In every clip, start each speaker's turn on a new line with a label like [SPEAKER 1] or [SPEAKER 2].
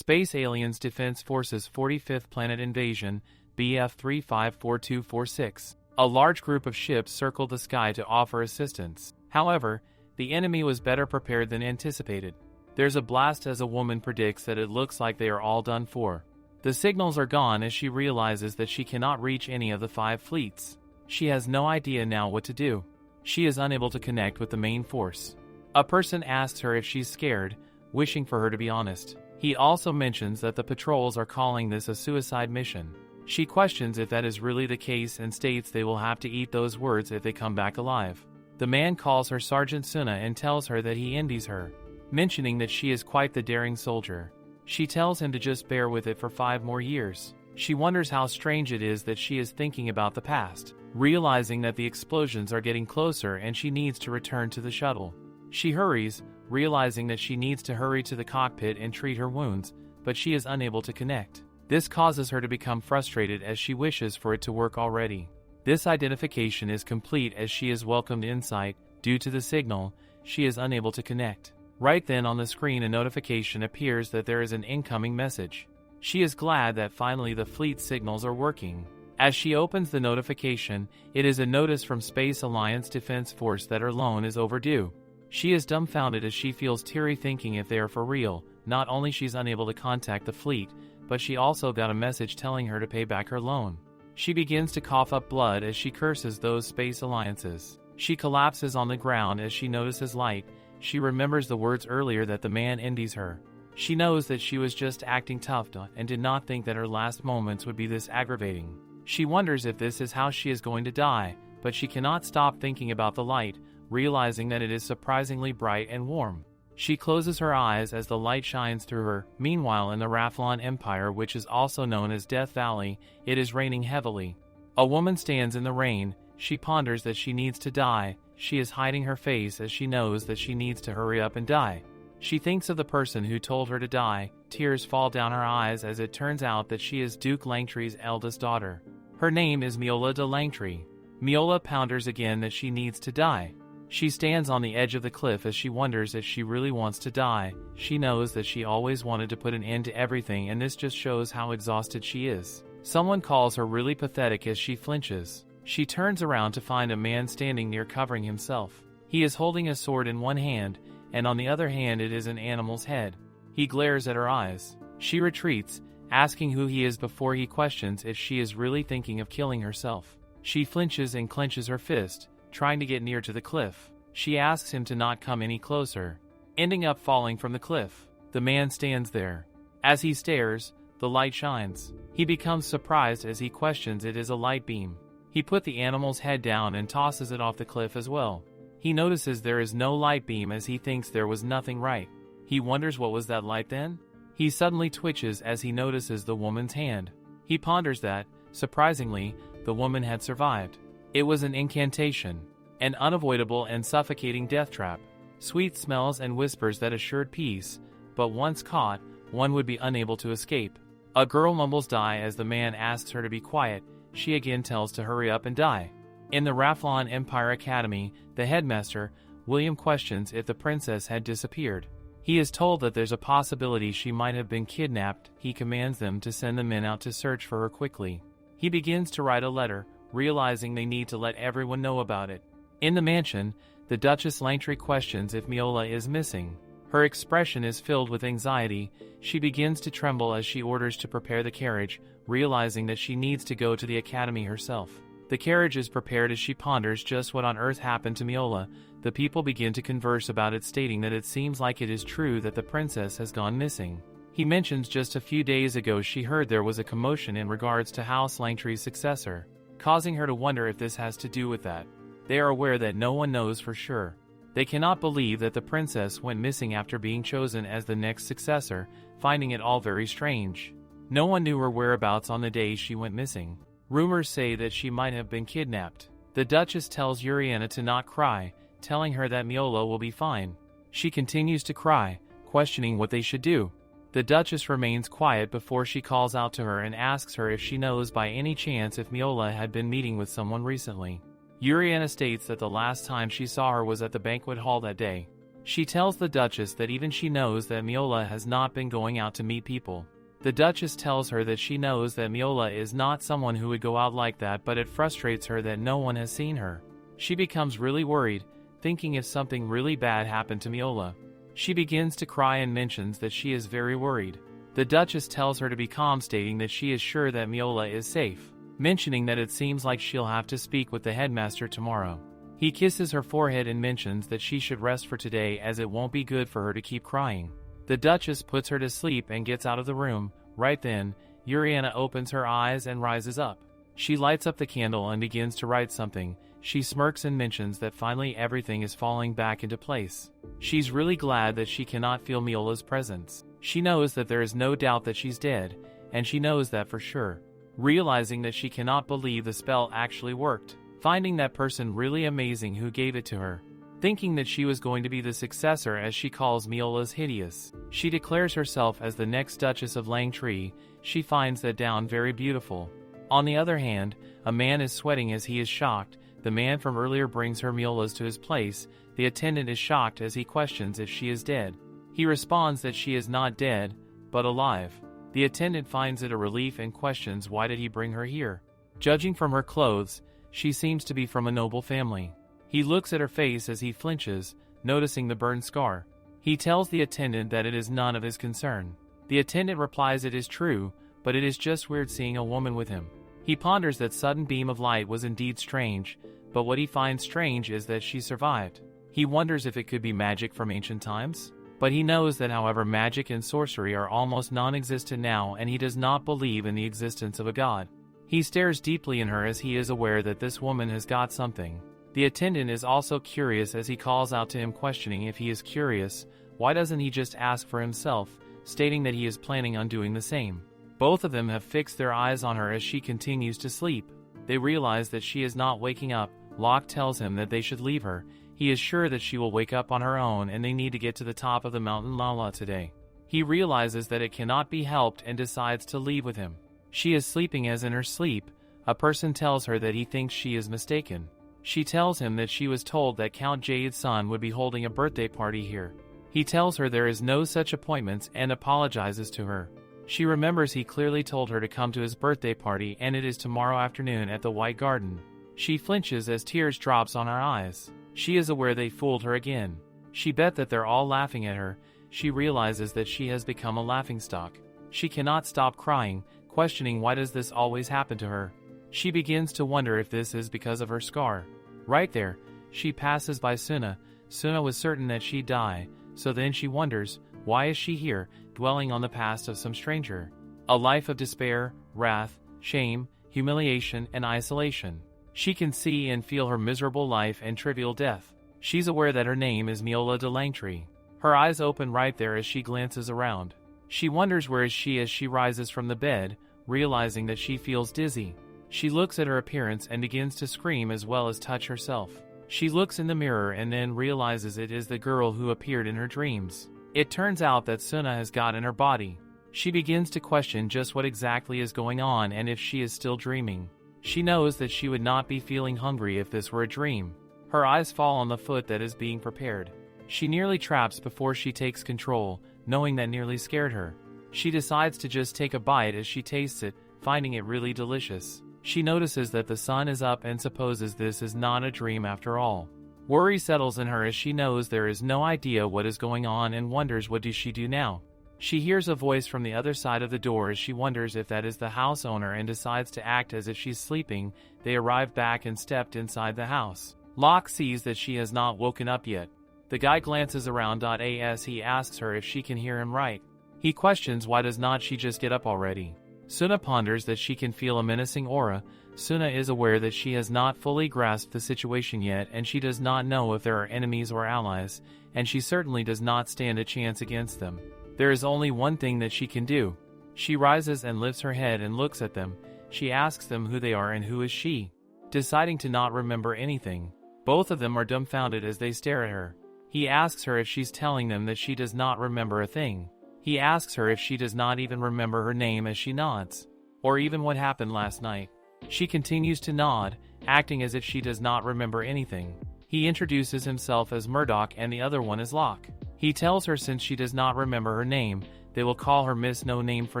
[SPEAKER 1] Space Aliens Defense Forces 45th Planet Invasion, BF 354246. A large group of ships circled the sky to offer assistance. However, the enemy was better prepared than anticipated. There's a blast as a woman predicts that it looks like they are all done for. The signals are gone as she realizes that she cannot reach any of the 5 fleets. She has no idea now what to do. She is unable to connect with the main force. A person asks her if she's scared, wishing for her to be honest. He also mentions that the patrols are calling this a suicide mission. She questions if that is really the case and states they will have to eat those words if they come back alive. The man calls her Sergeant Suna and tells her that he envies her, mentioning that she is quite the daring soldier. She tells him to just bear with it for 5 more years. She wonders how strange it is that she is thinking about the past, realizing that the explosions are getting closer and she needs to return to the shuttle. She hurries, realizing that she needs to hurry to the cockpit and treat her wounds, but she is unable to connect. This causes her to become frustrated as she wishes for it to work already. This identification is complete as she is welcomed inside. Due to the signal, she is unable to connect. Right then on the screen a notification appears that there is an incoming message. She is glad that finally the fleet signals are working. As she opens the notification, it is a notice from Space Alliance Defense Force that her loan is overdue. She is dumbfounded as she feels teary thinking if they are for real. Not only she's unable to contact the fleet, but she also got a message telling her to pay back her loan. She begins to cough up blood as she curses those space alliances. She collapses on the ground as she notices light. She remembers the words earlier that the man envies her. She knows that she was just acting tough and did not think that her last moments would be this aggravating. She wonders if this is how she is going to die, but she cannot stop thinking about the light, realizing that it is surprisingly bright and warm. She closes her eyes as the light shines through her. Meanwhile, in the Rathlon Empire, which is also known as Death Valley, it is raining heavily. A woman stands in the rain. She ponders that she needs to die. She is hiding her face as she knows that she needs to hurry up and die. She thinks of the person who told her to die. Tears fall down her eyes as it turns out that she is Duke Langtry's eldest daughter. Her name is Miola de Langtry. Miola ponders again that she needs to die. She stands on the edge of the cliff as she wonders if she really wants to die. She knows that she always wanted to put an end to everything, and this just shows how exhausted she is. Someone calls her really pathetic as she flinches. She turns around to find a man standing near covering himself. He is holding a sword in one hand, and on the other hand it is an animal's head. He glares at her eyes. She retreats, asking who he is before he questions if she is really thinking of killing herself. She flinches and clenches her fist, trying to get near to the cliff. She asks him to not come any closer, ending up falling from the cliff. The man stands there. As he stares, the light shines. He becomes surprised as he questions it is a light beam. He put the animal's head down and tosses it off the cliff as well. He notices there is no light beam as he thinks there was nothing right. He wonders what was that light then? He suddenly twitches as he notices the woman's hand. He ponders that, surprisingly, the woman had survived. It was an incantation, an unavoidable and suffocating death trap. Sweet smells and whispers that assured peace, but once caught, one would be unable to escape. A girl mumbles die as the man asks her to be quiet. She again tells to hurry up and die. In the Rathlon Empire Academy, the headmaster, William, questions if the princess had disappeared. He is told that there's a possibility she might have been kidnapped. He commands them to send the men out to search for her quickly. He begins to write a letter, realizing they need to let everyone know about it. In the mansion, the Duchess Langtry questions if Miola is missing. Her expression is filled with anxiety. She begins to tremble as she orders to prepare the carriage, realizing that she needs to go to the academy herself. The carriage is prepared as she ponders just what on earth happened to Miola. The people begin to converse about it, stating that it seems like it is true that the princess has gone missing. He mentions just a few days ago she heard there was a commotion in regards to House Langtry's successor, causing her to wonder if this has to do with that. They are aware that no one knows for sure. They cannot believe that the princess went missing after being chosen as the next successor, finding it all very strange. No one knew her whereabouts on the day she went missing. Rumors say that she might have been kidnapped. The Duchess tells Uriana to not cry, telling her that Miola will be fine. She continues to cry, questioning what they should do. The Duchess remains quiet before she calls out to her and asks her if she knows by any chance if Miola had been meeting with someone recently. Uriana states that the last time she saw her was at the banquet hall that day. She tells the Duchess that even she knows that Miola has not been going out to meet people. The Duchess tells her that she knows that Miola is not someone who would go out like that, but it frustrates her that no one has seen her. She becomes really worried, thinking if something really bad happened to Miola. She begins to cry and mentions that she is very worried. The Duchess tells her to be calm, stating that she is sure that Miola is safe, mentioning that it seems like she'll have to speak with the headmaster tomorrow. He kisses her forehead and mentions that she should rest for today as it won't be good for her to keep crying. The Duchess puts her to sleep and gets out of the room. Right then, Uriana opens her eyes and rises up. She lights up the candle and begins to write something. She smirks and mentions that finally everything is falling back into place. She's really glad that she cannot feel Miola's presence. She knows that there is no doubt that she's dead, and she knows that for sure. Realizing that she cannot believe the spell actually worked. Finding that person really amazing who gave it to her. Thinking that she was going to be the successor, as she calls Miola's hideous. She declares herself as the next Duchess of Langtree. She finds that down very beautiful. On the other hand, a man is sweating as he is shocked. The man from earlier brings her Miola's to his place. The attendant is shocked as he questions if she is dead. He responds that she is not dead, but alive. The attendant finds it a relief and questions why did he bring her here. Judging from her clothes, she seems to be from a noble family. He looks at her face as he flinches, noticing the burn scar. He tells the attendant that it is none of his concern. The attendant replies it is true, but it is just weird seeing a woman with him. He ponders that sudden beam of light was indeed strange, but what he finds strange is that she survived. He wonders if it could be magic from ancient times. But he knows that however magic and sorcery are almost non-existent now, and he does not believe in the existence of a god. He stares deeply in her as he is aware that this woman has got something. The attendant is also curious as he calls out to him, questioning if he is curious, why doesn't he just ask for himself, stating that he is planning on doing the same. Both of them have fixed their eyes on her as she continues to sleep. They realize that she is not waking up. Locke tells him that they should leave her. He is sure that she will wake up on her own and they need to get to the top of the mountain Lala today. He realizes that it cannot be helped and decides to leave with him. She is sleeping as in her sleep. A person tells her that he thinks she is mistaken. She tells him that she was told that Count Jade's son would be holding a birthday party here. He tells her there is no such appointments and apologizes to her. She remembers he clearly told her to come to his birthday party and it is tomorrow afternoon at the White Garden. She flinches as tears drops on her eyes. She is aware they fooled her again. She bet that they're all laughing at her. She realizes that she has become a laughingstock. She cannot stop crying, questioning why does this always happen to her. She begins to wonder if this is because of her scar. Right there, she passes by Suna. Suna was certain that she'd die, so then she wonders, why is she here, dwelling on the past of some stranger? A life of despair, wrath, shame, humiliation, and isolation. She can see and feel her miserable life and trivial death. She's aware that her name is Miola de Langtree. Her eyes open right there as she glances around. She wonders where is she as she rises from the bed, realizing that she feels dizzy. She looks at her appearance and begins to scream as well as touch herself. She looks in the mirror and then realizes it is the girl who appeared in her dreams. It turns out that Suna has got in her body. She begins to question just what exactly is going on and if she is still dreaming. She knows that she would not be feeling hungry if this were a dream. Her eyes fall on the food that is being prepared. She nearly traps before she takes control, knowing that nearly scared her. She decides to just take a bite as she tastes it, finding it really delicious. She notices that the sun is up and supposes this is not a dream after all. Worry settles in her as she knows there is no idea what is going on and wonders what does she do now. She hears a voice from the other side of the door as she wonders if that is the house owner and decides to act as if she's sleeping. They arrive back and stepped inside the house. Locke sees that she has not woken up yet. The guy glances around as he asks her if she can hear him right. He questions why does not she just get up already. Suna ponders that she can feel a menacing aura. Suna is aware that she has not fully grasped the situation yet and she does not know if there are enemies or allies, and she certainly does not stand a chance against them. There is only one thing that she can do. She rises and lifts her head and looks at them. She asks them who they are and who is she. Deciding to not remember anything. Both of them are dumbfounded as they stare at her. He asks her if she's telling them that she does not remember a thing. He asks her if she does not even remember her name as she nods. Or even what happened last night. She continues to nod, acting as if she does not remember anything. He introduces himself as Murdoch and the other one as Locke. He tells her since she does not remember her name, they will call her Miss No Name for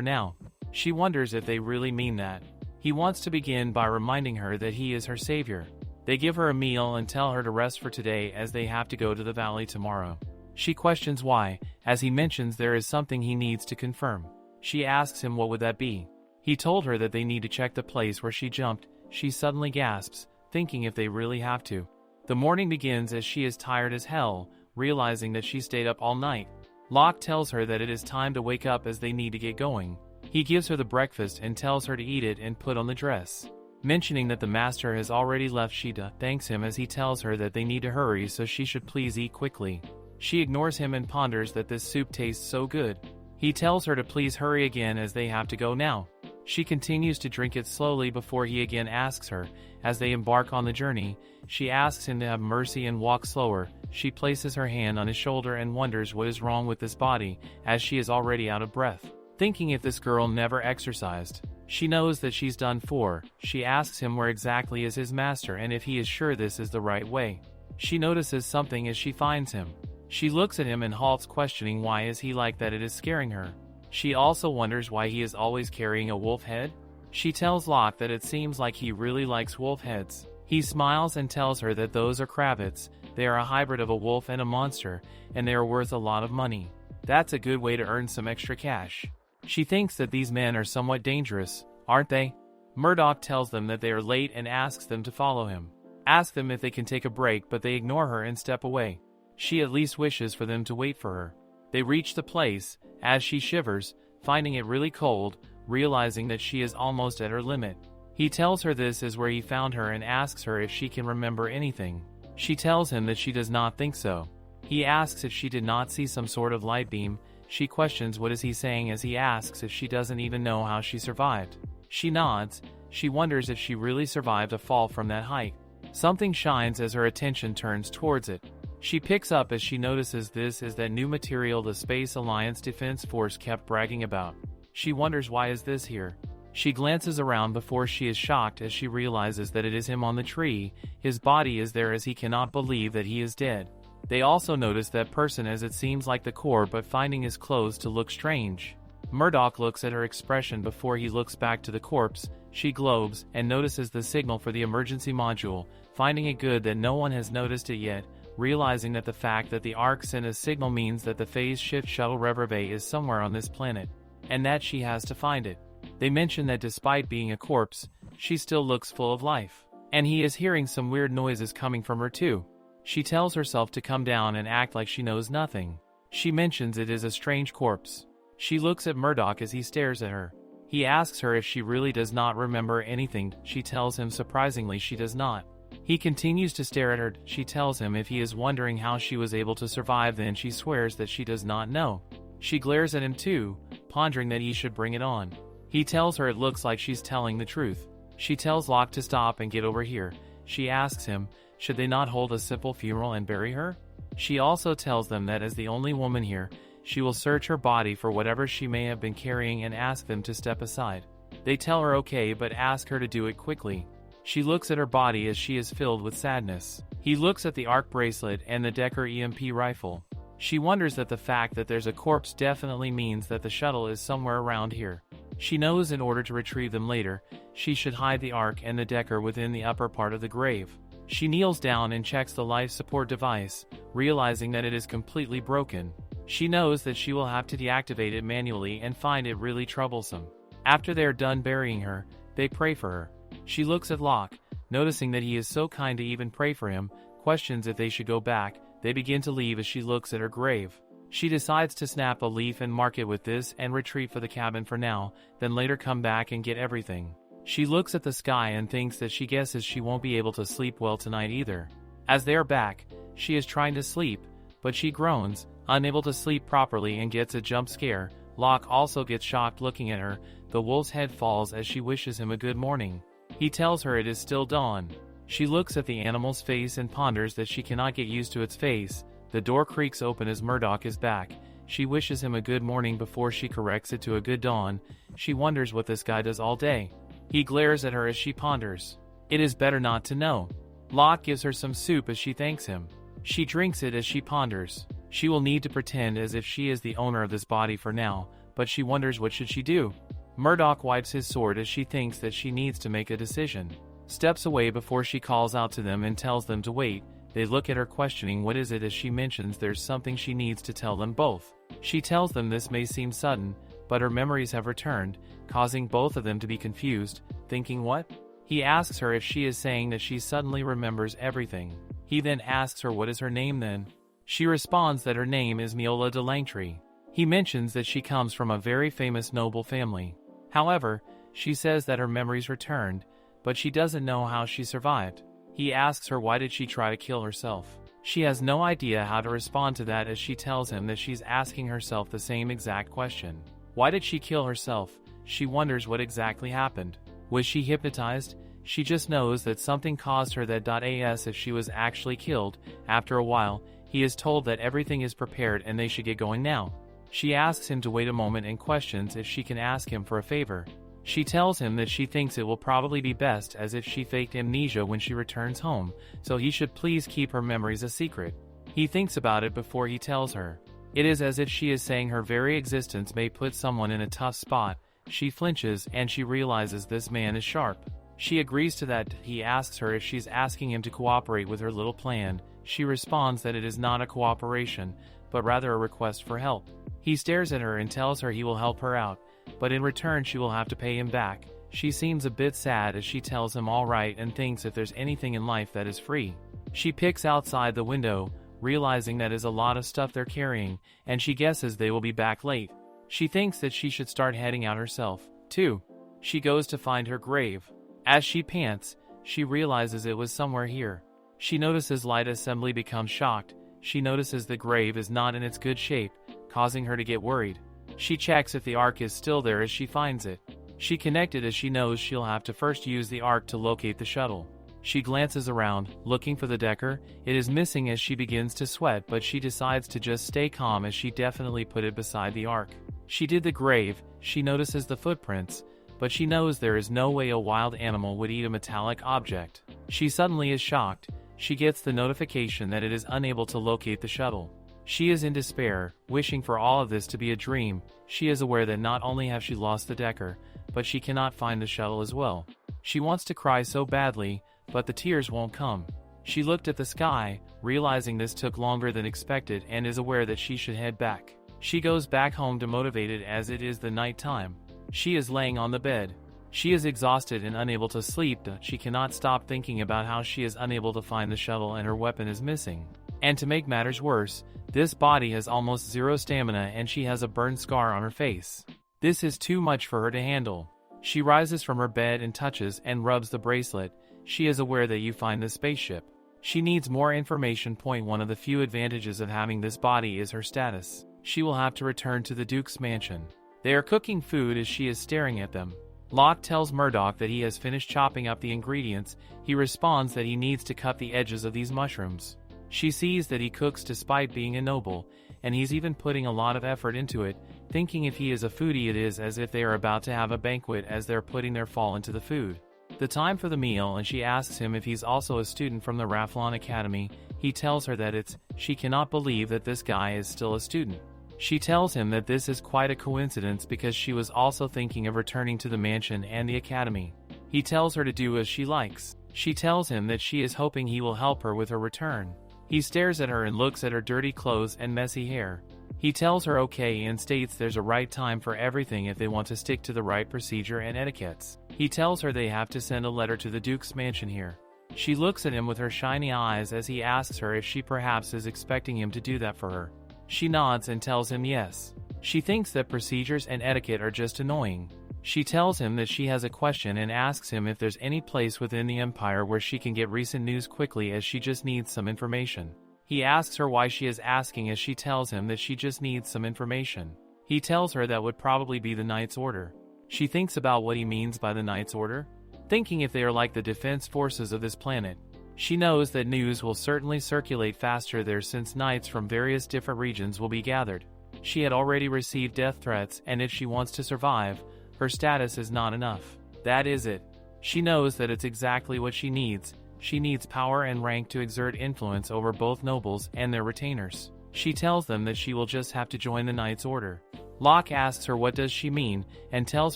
[SPEAKER 1] now. She wonders if they really mean that. He wants to begin by reminding her that he is her savior. They give her a meal and tell her to rest for today as they have to go to the valley tomorrow. She questions why, as he mentions there is something he needs to confirm. She asks him what would that be. He told her that they need to check the place where she jumped. She suddenly gasps, thinking if they really have to. The morning begins as she is tired as hell, realizing that she stayed up all night. Locke tells her that it is time to wake up as they need to get going. He gives her the breakfast and tells her to eat it and put on the dress. Mentioning that the master has already left, she thanks him as he tells her that they need to hurry so she should please eat quickly. She ignores him and ponders that this soup tastes so good. He tells her to please hurry again as they have to go now. She continues to drink it slowly before he again asks her. As they embark on the journey, she asks him to have mercy and walk slower. She places her hand on his shoulder and wonders what is wrong with this body, as she is already out of breath. Thinking if this girl never exercised. She knows that she's done for. She asks him where exactly is his master and if he is sure this is the right way. She notices something as she finds him. She looks at him and halts, questioning why is he like that. It is scaring her. She also wonders why he is always carrying a wolf head. She tells Locke that it seems like he really likes wolf heads. He smiles and tells her that those are Kravitz. They are a hybrid of a wolf and a monster, and they are worth a lot of money. That's a good way to earn some extra cash. She thinks that these men are somewhat dangerous, aren't they? Murdoch tells them that they are late and asks them to follow him. Asks them if they can take a break, but they ignore her and step away. She at least wishes for them to wait for her. They reach the place, as she shivers, finding it really cold, realizing that she is almost at her limit. He tells her this is where he found her and asks her if she can remember anything. She tells him that she does not think so. He asks if she did not see some sort of light beam. She questions what is he saying as he asks if she doesn't even know how she survived. She nods. She wonders if she really survived a fall from that height. Something shines as her attention turns towards it. She picks up as she notices this is that new material the Space Alliance Defense Force kept bragging about. She wonders why is this here. She glances around before she is shocked as she realizes that it is him on the tree. His body is there as he cannot believe that he is dead. They also notice that person as it seems like the core, but finding his clothes to look strange. Murdoch looks at her expression before he looks back to the corpse. She globes and notices the signal for the emergency module, finding it good that no one has noticed it yet, realizing that the fact that the Ark sent a signal means that the phase shift shuttle Reverve is somewhere on this planet, and that she has to find it. They mention that despite being a corpse, she still looks full of life, and he is hearing some weird noises coming from her too. She tells herself to come down and act like she knows nothing. She mentions it is a strange corpse. She looks at Murdoch as he stares at her. He asks her if she really does not remember anything. She tells him surprisingly she does not. He continues to stare at her. She tells him if he is wondering how she was able to survive, then she swears that she does not know. She glares at him too, pondering that he should bring it on. He tells her it looks like she's telling the truth. She tells Locke to stop and get over here. She asks him, should they not hold a simple funeral and bury her? She also tells them that as the only woman here, she will search her body for whatever she may have been carrying and ask them to step aside. They tell her okay, but ask her to do it quickly. She looks at her body as she is filled with sadness. He looks at the Arc bracelet and the Decker EMP rifle. She wonders that the fact that there's a corpse definitely means that the shuttle is somewhere around here. She knows in order to retrieve them later, she should hide the Arc and the Decker within the upper part of the grave. She kneels down and checks the life support device, realizing that it is completely broken. She knows that she will have to deactivate it manually and find it really troublesome. After they are done burying her, they pray for her. She looks at Locke, noticing that he is so kind to even pray for him, questions if they should go back. They begin to leave as she looks at her grave. She decides to snap a leaf and mark it with this and retreat for the cabin for now, then later come back and get everything. She looks at the sky and thinks that she guesses she won't be able to sleep well tonight either. As they are back, she is trying to sleep, but she groans, unable to sleep properly, and gets a jump scare. Locke also gets shocked looking at her. The wolf's head falls as she wishes him a good morning. He tells her it is still dawn. She looks at the animal's face and ponders that she cannot get used to its face. The door creaks open as Murdoch is back. She wishes him a good morning before she corrects it to a good dawn. She wonders what this guy does all day. He glares at her as she ponders. It is better not to know. Locke gives her some soup as she thanks him. She drinks it as she ponders. She will need to pretend as if she is the owner of this body for now, but she wonders what should she do. Murdoch wipes his sword as she thinks that she needs to make a decision. Steps away before she calls out to them and tells them to wait. They look at her questioning what is it as she mentions there's something she needs to tell them both. She tells them this may seem sudden, but her memories have returned, causing both of them to be confused, thinking what? He asks her if she is saying that she suddenly remembers everything. He then asks her what is her name then. She responds that her name is Miola de Langtry. He mentions that she comes from a very famous noble family. However, she says that her memories returned, but she doesn't know how she survived. He asks her why did she try to kill herself. She has no idea how to respond to that as she tells him that she's asking herself the same exact question. Why did she kill herself? She wonders what exactly happened. Was she hypnotized? She just knows that something caused her that. As if she was actually killed. After a while, he is told that everything is prepared and they should get going now. She asks him to wait a moment and questions if she can ask him for a favor. She tells him that she thinks it will probably be best as if she faked amnesia when she returns home, so he should please keep her memories a secret. He thinks about it before he tells her. It is as if she is saying her very existence may put someone in a tough spot. She flinches and she realizes this man is sharp. She agrees to that. He asks her if she's asking him to cooperate with her little plan. She responds that it is not a cooperation, but rather a request for help. He stares at her and tells her he will help her out, but in return she will have to pay him back. She seems a bit sad as she tells him all right and thinks if there's anything in life that is free. She picks outside the window, realizing that is a lot of stuff they're carrying, and she guesses they will be back late. She thinks that she should start heading out herself, too. She goes to find her grave. As she pants, she realizes it was somewhere here. She notices Light Assembly becomes shocked. She notices the grave is not in its good shape, causing her to get worried. She checks if the Ark is still there as she finds it. She connected as she knows she'll have to first use the Ark to locate the shuttle. She glances around, looking for the Decker. It is missing as she begins to sweat, but she decides to just stay calm as she definitely put it beside the Ark. She did the grave. She notices the footprints, but she knows there is no way a wild animal would eat a metallic object. She suddenly is shocked. She gets the notification that it is unable to locate the shuttle. She is in despair, wishing for all of this to be a dream. She is aware that not only have she lost the Decker, but she cannot find the shuttle as well. She wants to cry so badly, but the tears won't come. She looked at the sky, realizing this took longer than expected, and is aware that she should head back. She goes back home demotivated as it is the night time. She is laying on the bed. She is exhausted and unable to sleep. She cannot stop thinking about how she is unable to find the shuttle and her weapon is missing. And to make matters worse, this body has almost zero stamina and she has a burn scar on her face. This is too much for her to handle. She rises from her bed and touches and rubs the bracelet. She is aware that you find the spaceship. She needs more information. One of the few advantages of having this body is her status. She will have to return to the Duke's mansion. They are cooking food as she is staring at them. Locke tells Murdoch that he has finished chopping up the ingredients. He responds that he needs to cut the edges of these mushrooms. She sees that he cooks despite being a noble, and he's even putting a lot of effort into it, thinking if he is a foodie it is as if they are about to have a banquet as they're putting their fall into the food. The time for the meal, and she asks him if he's also a student from the Raflon Academy. He tells her that she cannot believe that this guy is still a student. She tells him that this is quite a coincidence because she was also thinking of returning to the mansion and the academy. He tells her to do as she likes. She tells him that she is hoping he will help her with her return. He stares at her and looks at her dirty clothes and messy hair. He tells her okay and states there's a right time for everything if they want to stick to the right procedure and etiquettes. He tells her they have to send a letter to the Duke's mansion here. She looks at him with her shiny eyes as he asks her if she perhaps is expecting him to do that for her. She nods and tells him yes. She thinks that procedures and etiquette are just annoying. She tells him that she has a question and asks him if there's any place within the Empire where she can get recent news quickly as she just needs some information. He asks her why she is asking as she tells him that she just needs some information. He tells her that would probably be the Knight's Order. She thinks about what he means by the Knight's Order, thinking if they are like the defense forces of this planet. She knows that news will certainly circulate faster there since knights from various different regions will be gathered. She had already received death threats, and if she wants to survive, her status is not enough. That is it. She knows that it's exactly what she needs. She needs power and rank to exert influence over both nobles and their retainers. She tells them that she will just have to join the Knight's Order. Locke asks her what does she mean, and tells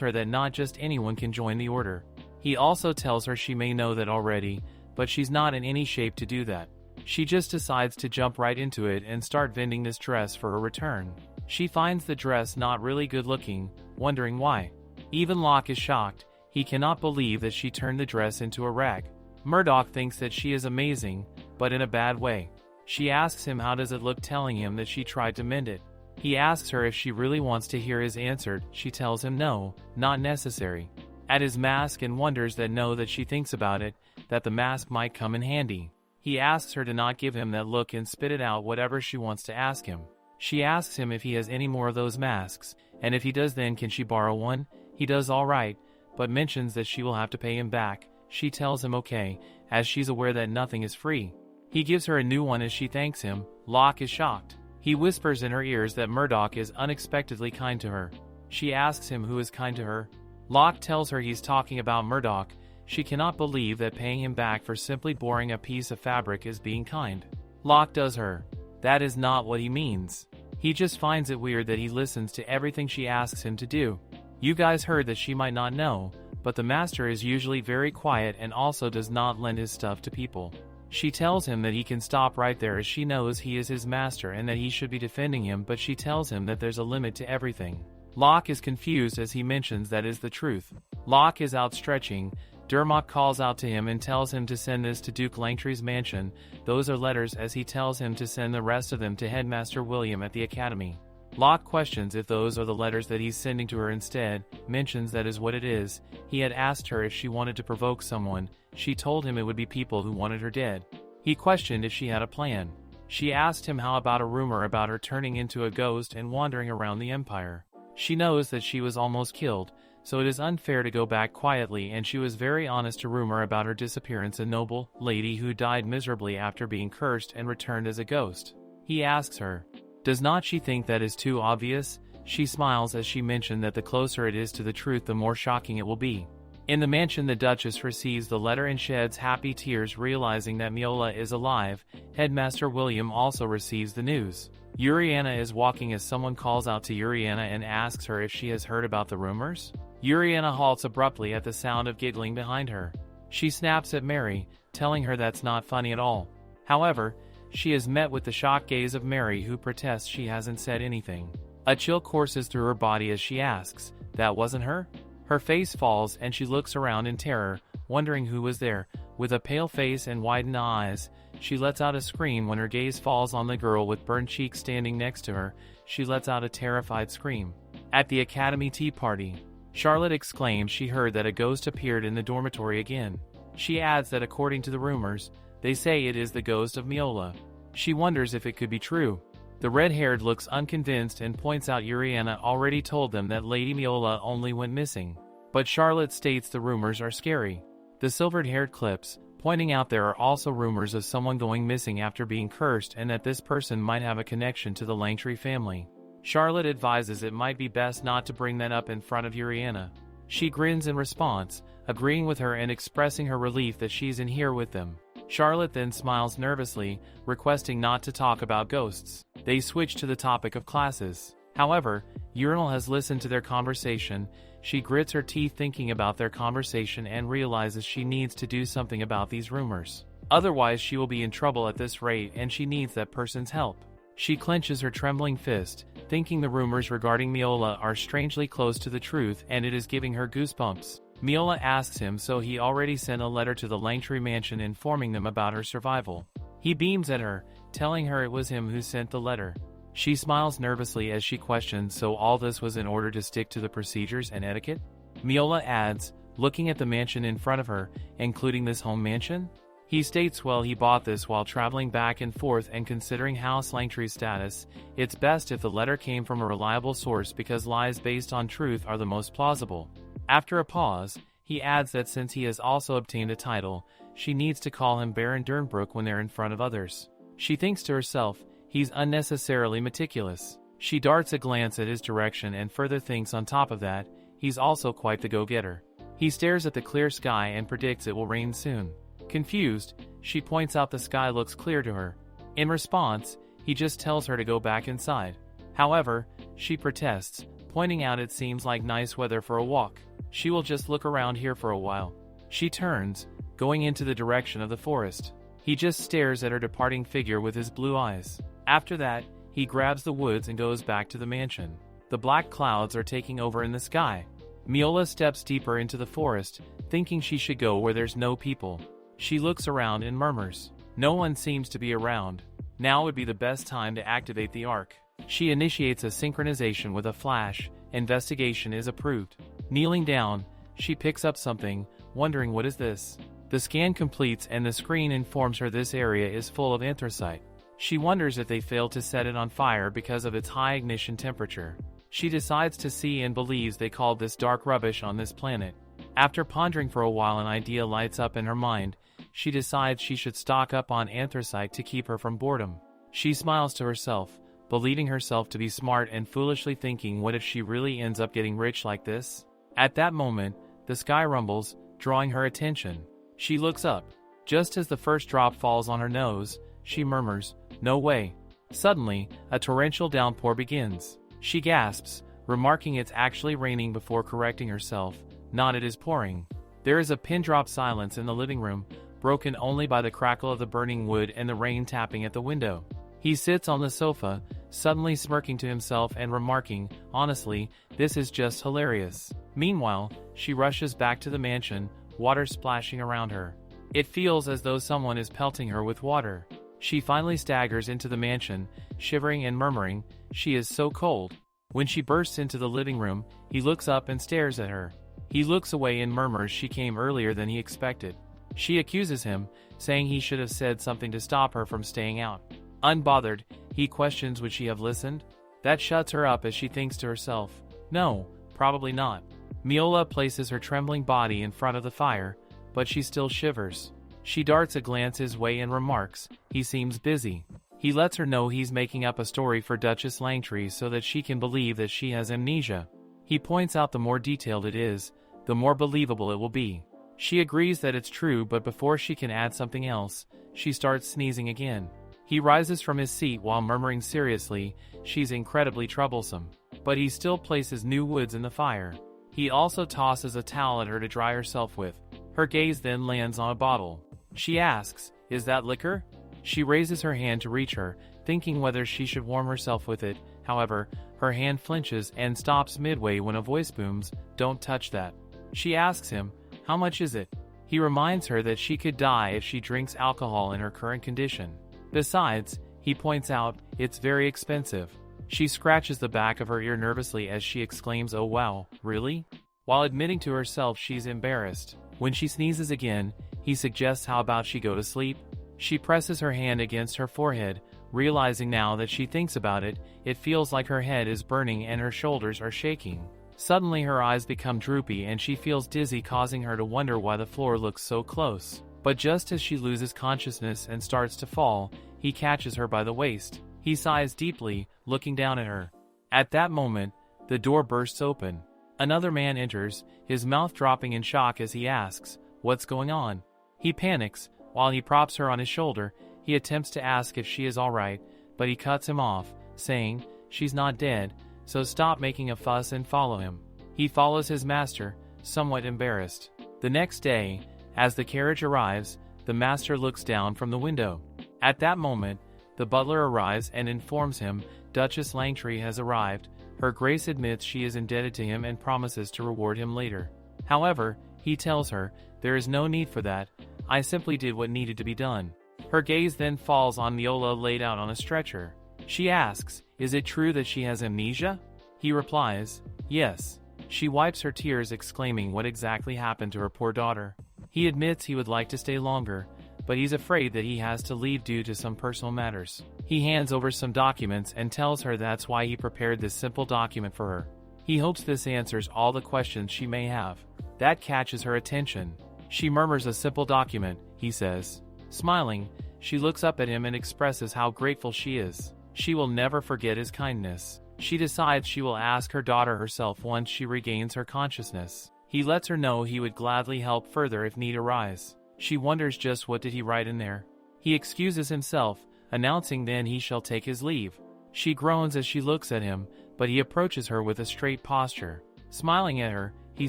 [SPEAKER 1] her that not just anyone can join the order. He also tells her she may know that already, but she's not in any shape to do that. She just decides to jump right into it and start vending this dress for her return. She finds the dress not really good looking, wondering why. Even Locke is shocked. He cannot believe that she turned the dress into a rag. Murdoch thinks that she is amazing, but in a bad way. She asks him how does it look, telling him that she tried to mend it. He asks her if she really wants to hear his answer. She tells him no, not necessary. At his mask and wonders that she thinks about it, that the mask might come in handy. He asks her to not give him that look and spit it out whatever she wants to ask him. She asks him if he has any more of those masks, and if he does then can she borrow one? He does all right, but mentions that she will have to pay him back. She tells him okay, as she's aware that nothing is free. He gives her a new one as she thanks him. Locke is shocked. He whispers in her ears that Murdoch is unexpectedly kind to her. She asks him who is kind to her. Locke tells her he's talking about Murdoch. She cannot believe that paying him back for simply boring a piece of fabric is being kind. Locke does her. That is not what he means. He just finds it weird that he listens to everything she asks him to do. You guys heard that she might not know, but the master is usually very quiet and also does not lend his stuff to people. She tells him that he can stop right there as she knows he is his master and that he should be defending him, but she tells him that there's a limit to everything. Locke is confused as he mentions that is the truth. Locke is outstretching. Dermot calls out to him and tells him to send this to Duke Langtry's mansion. Those are letters, as he tells him to send the rest of them to Headmaster William at the academy. Locke questions if those are the letters that he's sending to her instead, mentions that is what it is. He had asked her if she wanted to provoke someone. She told him it would be people who wanted her dead. He questioned if she had a plan. She asked him how about a rumor about her turning into a ghost and wandering around the Empire. She knows that she was almost killed, so it is unfair to go back quietly, and she was very honest to rumor about her disappearance, a noble lady who died miserably after being cursed and returned as a ghost. He asks her, does not she think that is too obvious? She smiles as she mentioned that the closer it is to the truth the more shocking it will be. In the mansion the Duchess receives the letter and sheds happy tears realizing that Miola is alive. Headmaster William also receives the news. Uriana is walking as someone calls out to Uriana and asks her if she has heard about the rumors. Uriana halts abruptly at the sound of giggling behind her. She snaps at Mary, telling her that's not funny at all. However, she is met with the shocked gaze of Mary, who protests she hasn't said anything. A chill courses through her body as she asks, that wasn't her? Her face falls and she looks around in terror, wondering who was there. With a pale face and widened eyes, she lets out a scream when her gaze falls on the girl with burned cheeks standing next to her. She lets out a terrified scream. At the academy tea party, Charlotte exclaims she heard that a ghost appeared in the dormitory again. She adds that according to the rumors, they say it is the ghost of Miola. She wonders if it could be true. The red-haired looks unconvinced and points out Uriana already told them that Lady Miola only went missing. But Charlotte states the rumors are scary. The silvered-haired clips, pointing out there are also rumors of someone going missing after being cursed and that this person might have a connection to the Langtry family. Charlotte advises it might be best not to bring that up in front of Uriana. She grins in response, agreeing with her and expressing her relief that she's in here with them. Charlotte then smiles nervously, requesting not to talk about ghosts. They switch to the topic of classes. However, Urinal has listened to their conversation. She grits her teeth thinking about their conversation and realizes she needs to do something about these rumors. Otherwise she will be in trouble at this rate and she needs that person's help. She clenches her trembling fist, thinking the rumors regarding Miola are strangely close to the truth and it is giving her goosebumps. Miola asks him so he already sent a letter to the Langtry mansion informing them about her survival. He beams at her, telling her it was him who sent the letter. She smiles nervously as she questions so all this was in order to stick to the procedures and etiquette? Miola adds, looking at the mansion in front of her, including this home mansion? He states well he bought this while traveling back and forth and considering House Langtry's status, it's best if the letter came from a reliable source because lies based on truth are the most plausible. After a pause, he adds that since he has also obtained a title, she needs to call him Baron Dernbrook when they're in front of others. She thinks to herself, he's unnecessarily meticulous. She darts a glance at his direction and further thinks on top of that, he's also quite the go-getter. He stares at the clear sky and predicts it will rain soon. Confused, she points out the sky looks clear to her. In response, he just tells her to go back inside. However, she protests, pointing out it seems like nice weather for a walk. She will just look around here for a while. She turns, going into the direction of the forest. He just stares at her departing figure with his blue eyes. After that, he grabs the woods and goes back to the mansion. The black clouds are taking over in the sky. Miola steps deeper into the forest, thinking she should go where there's no people. She looks around and murmurs. No one seems to be around. Now would be the best time to activate the arc. She initiates a synchronization with a flash. Investigation is approved. Kneeling down, she picks up something, wondering what is this. The scan completes and the screen informs her this area is full of anthracite. She wonders if they failed to set it on fire because of its high ignition temperature. She decides to see and believes they called this dark rubbish on this planet. After pondering for a while, an idea lights up in her mind. She decides she should stock up on anthracite to keep her from boredom. She smiles to herself, believing herself to be smart and foolishly thinking, what if she really ends up getting rich like this? At that moment, the sky rumbles, drawing her attention. She looks up. Just as the first drop falls on her nose, she murmurs, "No way." Suddenly, a torrential downpour begins. She gasps, remarking it's actually raining before correcting herself. Not, it is pouring. There is a pin-drop silence in the living room, broken only by the crackle of the burning wood and the rain tapping at the window. He sits on the sofa, suddenly smirking to himself and remarking, "Honestly, this is just hilarious." Meanwhile, she rushes back to the mansion, water splashing around her. It feels as though someone is pelting her with water. She finally staggers into the mansion, shivering and murmuring, "She is so cold." When she bursts into the living room, he looks up and stares at her. He looks away and murmurs she came earlier than he expected. She accuses him, saying he should have said something to stop her from staying out. Unbothered, he questions, would she have listened? That shuts her up as she thinks to herself, no, probably not. Miola places her trembling body in front of the fire, but she still shivers. She darts a glance his way and remarks, he seems busy. He lets her know he's making up a story for Duchess Langtree so that she can believe that she has amnesia. He points out the more detailed it is, the more believable it will be. She agrees that it's true, but before she can add something else, she starts sneezing again. He rises from his seat while murmuring seriously, she's incredibly troublesome. But he still places new woods in the fire. He also tosses a towel at her to dry herself with. Her gaze then lands on a bottle. She asks, is that liquor? She raises her hand to reach her, thinking whether she should warm herself with it. However, her hand flinches and stops midway when a voice booms, don't touch that. She asks him, how much is it? He reminds her that she could die if she drinks alcohol in her current condition. Besides, he points out, it's very expensive. She scratches the back of her ear nervously as she exclaims, oh wow, really? While admitting to herself she's embarrassed. When she sneezes again, he suggests how about she go to sleep? She presses her hand against her forehead, realizing now that she thinks about it, it feels like her head is burning and her shoulders are shaking. Suddenly her eyes become droopy and she feels dizzy, causing her to wonder why the floor looks so close. But just as she loses consciousness and starts to fall, he catches her by the waist. He sighs deeply, looking down at her. At that moment, the door bursts open. Another man enters, his mouth dropping in shock as he asks, what's going on? He panics. While he props her on his shoulder, he attempts to ask if she is alright, but he cuts him off, saying, she's not dead, so stop making a fuss and follow him. He follows his master, somewhat embarrassed. The next day, as the carriage arrives, the master looks down from the window. At that moment, the butler arrives and informs him Duchess Langtree has arrived. Her Grace admits she is indebted to him and promises to reward him later. However, he tells her, there is no need for that, I simply did what needed to be done. Her gaze then falls on Miola laid out on a stretcher. She asks, is it true that she has amnesia? He replies, yes. She wipes her tears, exclaiming what exactly happened to her poor daughter. He admits he would like to stay longer, but he's afraid that he has to leave due to some personal matters. He hands over some documents and tells her that's why he prepared this simple document for her. He hopes this answers all the questions she may have. That catches her attention. She murmurs a simple document, he says. Smiling, she looks up at him and expresses how grateful she is. She will never forget his kindness. She decides she will ask her daughter herself once she regains her consciousness. He lets her know he would gladly help further if need arise. She wonders just what did he write in there. He excuses himself, announcing then he shall take his leave. She groans as she looks at him, but he approaches her with a straight posture. Smiling at her, he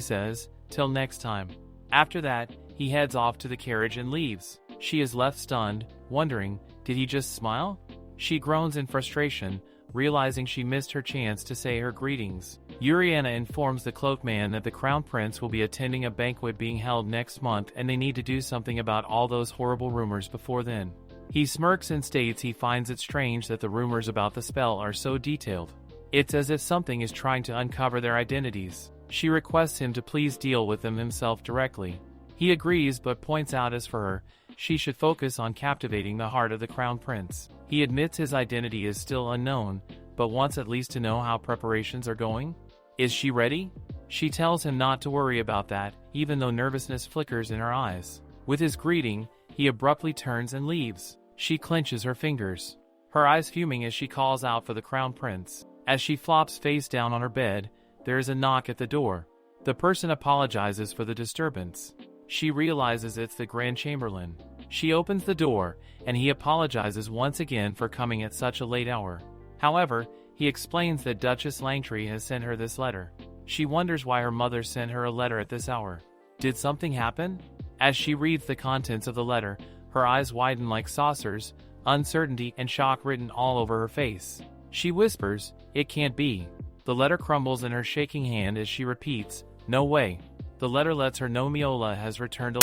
[SPEAKER 1] says, "Till next time." After that, he heads off to the carriage and leaves. She is left stunned, wondering, did he just smile? She groans in frustration, realizing she missed her chance to say her greetings. Uriana informs the cloakman that the crown prince will be attending a banquet being held next month and they need to do something about all those horrible rumors before then. He smirks and states he finds it strange that the rumors about the spell are so detailed. It's as if something is trying to uncover their identities. She requests him to please deal with them himself directly. He agrees but points out as for her, she should focus on captivating the heart of the crown prince. He admits his identity is still unknown, but wants at least to know how preparations are going. Is she ready? She tells him not to worry about that, even though nervousness flickers in her eyes. With his greeting, he abruptly turns and leaves. She clenches her fingers, her eyes fuming as she calls out for the crown prince. As she flops face down on her bed, there is a knock at the door. The person apologizes for the disturbance. She realizes it's the Grand Chamberlain. She opens the door, and he apologizes once again for coming at such a late hour. However, he explains that Duchess Langtree has sent her this letter. She wonders why her mother sent her a letter at this hour. Did something happen? As she reads the contents of the letter, her eyes widen like saucers, uncertainty and shock written all over her face. She whispers, "It can't be." The letter crumbles in her shaking hand as she repeats, "No way." The letter lets her know Miola has returned to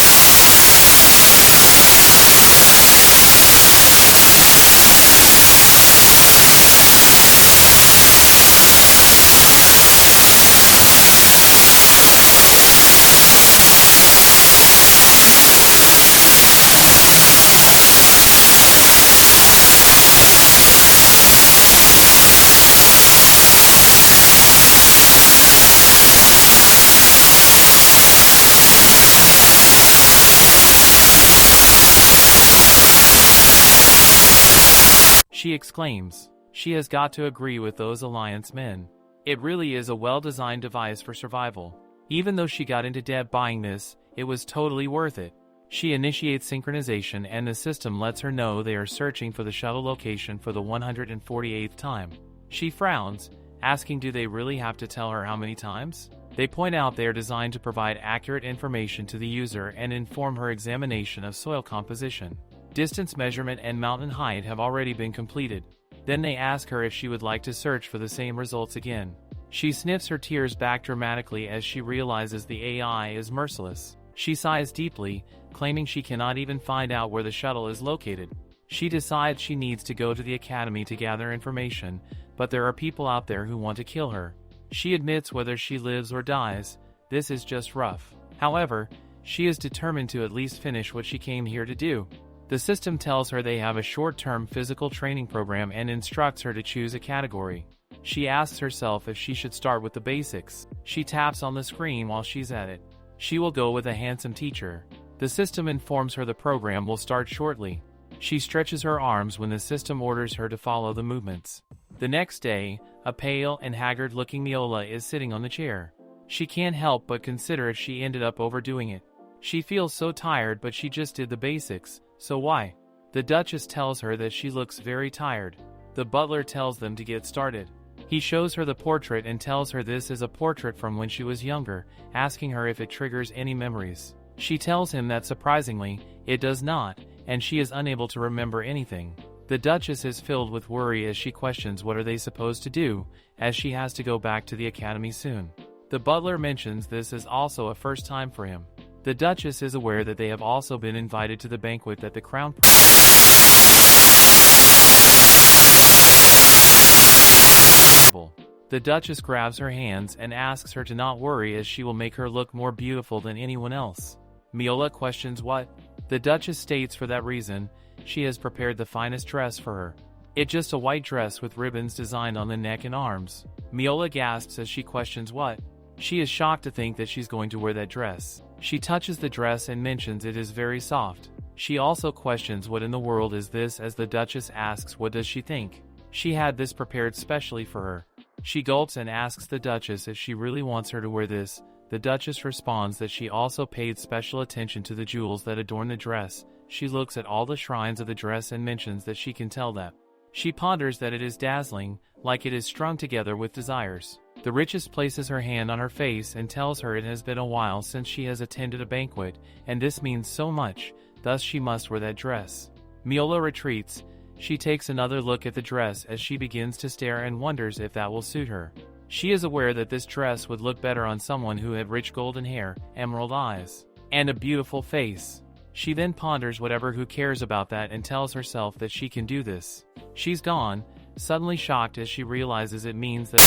[SPEAKER 1] She exclaims. She has got to agree with those Alliance men. It really is a well-designed device for survival. Even though she got into debt buying this, it was totally worth it. She initiates synchronization and the system lets her know they are searching for the shuttle location for the 148th time. She frowns, asking do they really have to tell her how many times? They point out they are designed to provide accurate information to the user and inform her examination of soil composition. Distance measurement and mountain height have already been completed. Then they ask her if she would like to search for the same results again. She sniffs her tears back dramatically as she realizes the AI is merciless. She sighs deeply, claiming she cannot even find out where the shuttle is located. She decides she needs to go to the academy to gather information, but there are people out there who want to kill her. She admits whether she lives or dies, this is just rough. However, she is determined to at least finish what she came here to do. The system tells her they have a short-term physical training program and instructs her to choose a category. She asks herself if she should start with the basics. She taps on the screen while she's at it. She will go with a handsome teacher. The system informs her the program will start shortly. She stretches her arms when the system orders her to follow the movements. The next day, a pale and haggard-looking Miola is sitting on the chair. She can't help but consider if she ended up overdoing it. She feels so tired but she just did the basics. So why? The Duchess tells her that she looks very tired. The butler tells them to get started. He shows her the portrait and tells her this is a portrait from when she was younger, asking her if it triggers any memories. She tells him that surprisingly, it does not, and she is unable to remember anything. The Duchess is filled with worry as she questions what are they supposed to do, as she has to go back to the academy soon. The butler mentions this is also a first time for him. The Duchess is aware that they have also been invited to the banquet that the crown The Duchess grabs her hands and asks her to not worry as she will make her look more beautiful than anyone else. Miola questions what? The Duchess states for that reason, she has prepared the finest dress for her. It's just a white dress with ribbons designed on the neck and arms. Miola gasps as she questions what? She is shocked to think that she's going to wear that dress. She touches the dress and mentions it is very soft. She also questions what in the world is this as the Duchess asks what does she think. She had this prepared specially for her. She gulps and asks the Duchess if she really wants her to wear this. The Duchess responds that she also paid special attention to the jewels that adorn the dress. She looks at all the shrines of the dress and mentions that she can tell that. She ponders that it is dazzling, like it is strung together with desires. The Richest places her hand on her face and tells her it has been a while since she has attended a banquet, and this means so much, thus she must wear that dress. Miola retreats. She takes another look at the dress as she begins to stare and wonders if that will suit her. She is aware that this dress would look better on someone who had rich golden hair, emerald eyes, and a beautiful face. She then ponders whatever who cares about that and tells herself that she can do this. She's gone, suddenly shocked as she realizes it means that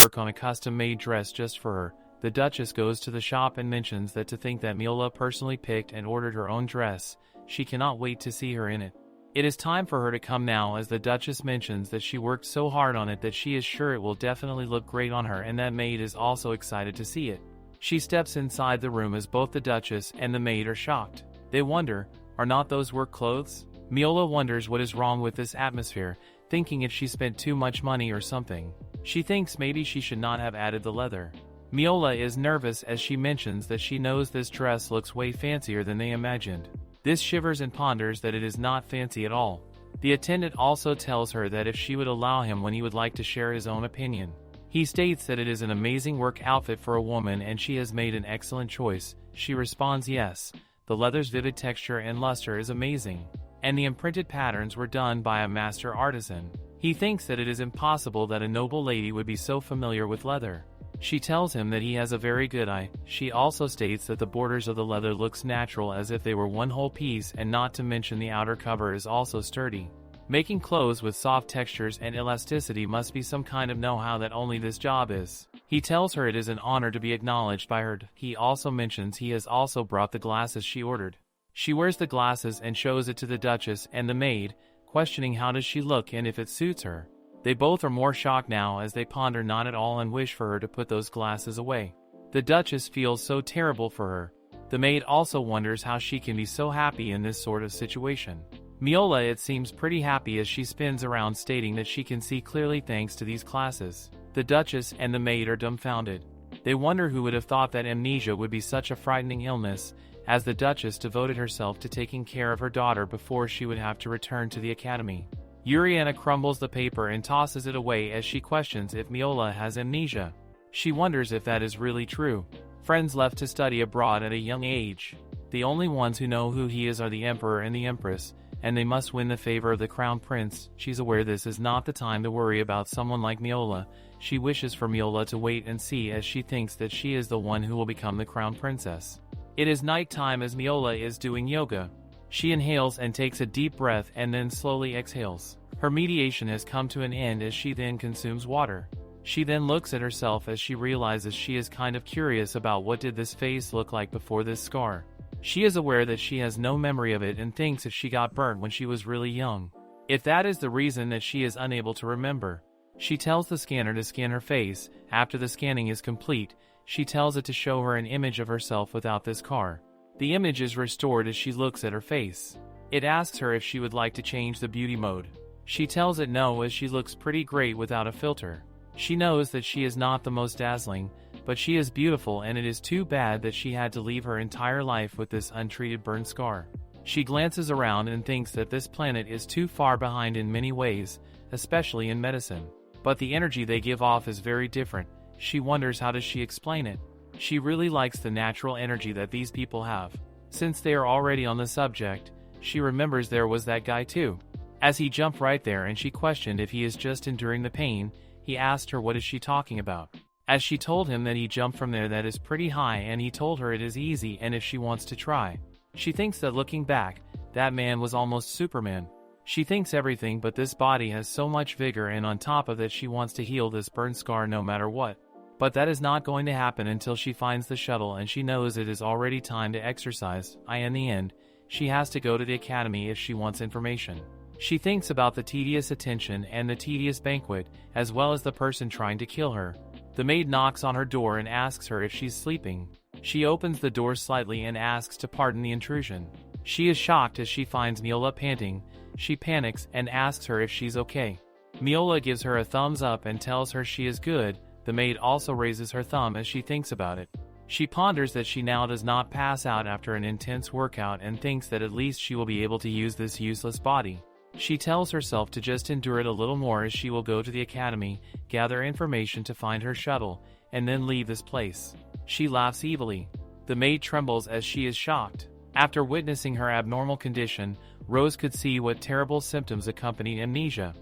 [SPEAKER 1] work on a custom-made dress just for her. The Duchess goes to the shop and mentions that to think that Miola personally picked and ordered her own dress, she cannot wait to see her in it. It is time for her to come now, as the Duchess mentions that she worked so hard on it that she is sure it will definitely look great on her, and that maid is also excited to see it. She steps inside the room as both the Duchess and the maid are shocked. They wonder, are not those work clothes? Miola wonders what is wrong with this atmosphere, thinking if she spent too much money or something. She thinks maybe she should not have added the leather. Miola is nervous as she mentions that she knows this dress looks way fancier than they imagined. This shivers and ponders that it is not fancy at all. The attendant also tells her that if she would allow him when he would like to share his own opinion. He states that it is an amazing work outfit for a woman and she has made an excellent choice. She responds yes, the leather's vivid texture and luster is amazing, and the imprinted patterns were done by a master artisan. He thinks that it is impossible that a noble lady would be so familiar with leather. She tells him that he has a very good eye. She also states that the borders of the leather looks natural, as if they were one whole piece, and not to mention the outer cover is also sturdy. Making clothes with soft textures and elasticity must be some kind of know-how that only this job is. He tells her it is an honor to be acknowledged by her. He also mentions he has also brought the glasses she ordered. She wears the glasses and shows it to the Duchess and the maid, questioning how does she look and if it suits her. They both are more shocked now as they ponder not at all and wish for her to put those glasses away. The Duchess feels so terrible for her. The maid also wonders how she can be so happy in this sort of situation. Miola, it seems, pretty happy as she spins around stating that she can see clearly thanks to these glasses. The Duchess and the maid are dumbfounded. They wonder who would have thought that amnesia would be such a frightening illness, as the Duchess devoted herself to taking care of her daughter before she would have to return to the academy. Uriana crumbles the paper and tosses it away as she questions if Miola has amnesia. She wonders if that is really true. Friends left to study abroad at a young age. The only ones who know who he is are the Emperor and the Empress, and they must win the favor of the Crown Prince. She's aware this is not the time to worry about someone like Miola. She wishes for Miola to wait and see, as she thinks that she is the one who will become the Crown Princess. It is night time as Miola is doing yoga. She inhales and takes a deep breath and then slowly exhales. Her meditation has come to an end as she then consumes water. She then looks at herself as she realizes she is kind of curious about what did this face look like before this scar. She is aware that she has no memory of it and thinks if she got burnt when she was really young. If that is the reason that she is unable to remember. She tells the scanner to scan her face. After the scanning is complete, she tells it to show her an image of herself without this scar. The image is restored as she looks at her face. It asks her if she would like to change the beauty mode. She tells it no, as she looks pretty great without a filter. She knows that she is not the most dazzling, but she is beautiful, and it is too bad that she had to leave her entire life with this untreated burn scar. She glances around and thinks that this planet is too far behind in many ways, especially in medicine. But the energy they give off is very different. She wonders how does she explain it. She really likes the natural energy that these people have. Since they are already on the subject, she remembers there was that guy too. As he jumped right there and she questioned if he is just enduring the pain, he asked her what is she talking about. As she told him that he jumped from there that is pretty high, and he told her it is easy and if she wants to try. She thinks that looking back, that man was almost Superman. She thinks everything but this body has so much vigor, and on top of that she wants to heal this burn scar no matter what. But that is not going to happen until she finds the shuttle, and she knows it is already time to exercise. In the end, she has to go to the academy if she wants information. She thinks about the tedious attention and the tedious banquet, as well as the person trying to kill her. The maid knocks on her door and asks her if she's sleeping. She opens the door slightly and asks to pardon the intrusion. She is shocked as she finds Miola panting. She panics and asks her if she's okay. Miola gives her a thumbs up and tells her she is good. The maid also raises her thumb as she thinks about it. She ponders that she now does not pass out after an intense workout and thinks that at least she will be able to use this useless body. She tells herself to just endure it a little more as she will go to the academy, gather information to find her shuttle, and then leave this place. She laughs evilly. The maid trembles as she is shocked. After witnessing her abnormal condition, Rose could see what terrible symptoms accompany amnesia.